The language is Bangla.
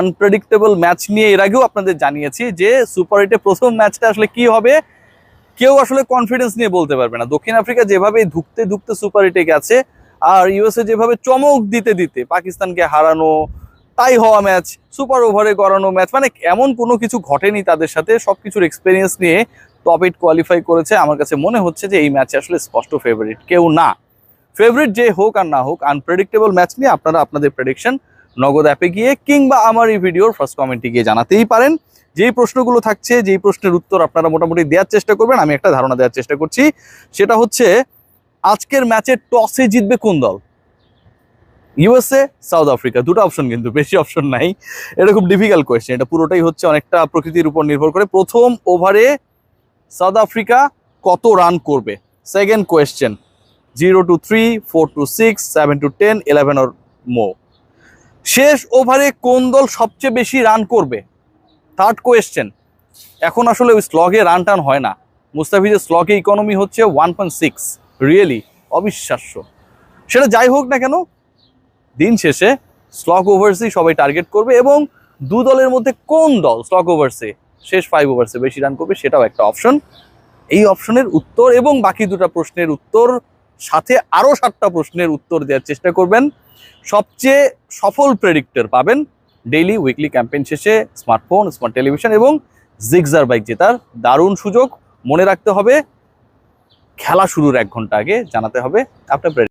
আনপ্রেডিক্টেবল ম্যাচ নিয়ে এর আগেও আপনাদের জানিয়েছি যে সুপার 8-এ প্রথম ম্যাচটা আসলে কি হবে কেউ আসলে কনফিডেন্স নিয়ে বলতে পারবে না। দক্ষিণ আফ্রিকা যেভাবে ধুকতে ধুকতে সুপার 8-এ গেছে, আর ইউএসএ যেভাবে চমক দিতে দিতে পাকিস্তানকে হারানো, টাই হওয়া ম্যাচ, সুপার ওভারে করানো ম্যাচ, মানে এমন কোনো কিছু ঘটেনি তাদের সাথে। সবকিছুর এক্সপিরিয়েন্স নিয়ে টপ 8 কোয়ালিফাই করেছে। আমার কাছে মনে হচ্ছে যে এই ম্যাচে আসলে স্পষ্ট ফেভারিট কেউ না। ফেভারিট যে হোক আর না হোক, আনপ্রেডিক্টেবল ম্যাচ নিয়ে আপনারা আপনাদের প্রেডিকশন নগদ অ্যাপে গিয়ে কিংবা আমার এই ভিডিওর ফার্স্ট কমেন্টে গিয়ে জানাতেই পারেন। যেই প্রশ্নগুলো থাকছে, যেই প্রশ্নের উত্তর আপনারা মোটামুটি দেওয়ার চেষ্টা করবেন, আমি একটা ধারণা দেওয়ার চেষ্টা করছি। সেটা হচ্ছে আজকের ম্যাচে টসে জিতবে কোন দল? ইউএসএ, সাউথ আফ্রিকা, দুটো অপশন, কিন্তু বেশি অপশন নাই। এটা খুব ডিফিকাল্ট কোয়েশ্চেন। এটা পুরোটাই হচ্ছে অনেকটা প্রকৃতির উপর নির্ভর করে। প্রথম ওভারে সাউথ আফ্রিকা কত রান করবে? Second question, 0 to 3, 4 to 6, 7 to 10, 11 or more। শেষ ওভারে কোন দল সবচেয়ে বেশি রান করবে? থার্ড কোয়েশ্চেন, এখন আসলে ওই স্লগে রান টান হয় না। মুস্তাফিজের স্লগে ইকোনমি হচ্ছে 1.6, রিয়েলি অবিশ্বাস্য। সেটা যাই হোক না কেন, দিন শেষে স্লগ ওভার্সই সবাই টার্গেট করবে, এবং দু দলের মধ্যে কোন দল স্লগ ওভার্সে শেষ 5 ওভার্সে বেশি রান করবে সেটাও একটা অপশন। এই অপশনের উত্তর এবং বাকি দুটো প্রশ্নের উত্তর সাথে আরও 7টা প্রশ্নের উত্তর দেওয়ার চেষ্টা করবেন। সবচেয়ে সফল প্রেডিক্টর পাবেন ডেইলি উইকলি ক্যাম্পেইন শেষে স্মার্টফোন, স্মার্ট টেলিভিশন এবং জিক্সার বাইক জেতার দারুণ সুযোগ। মনে রাখতে হবে, খেলা শুরুর 1 ঘন্টা আগে জানাতে হবে আপনার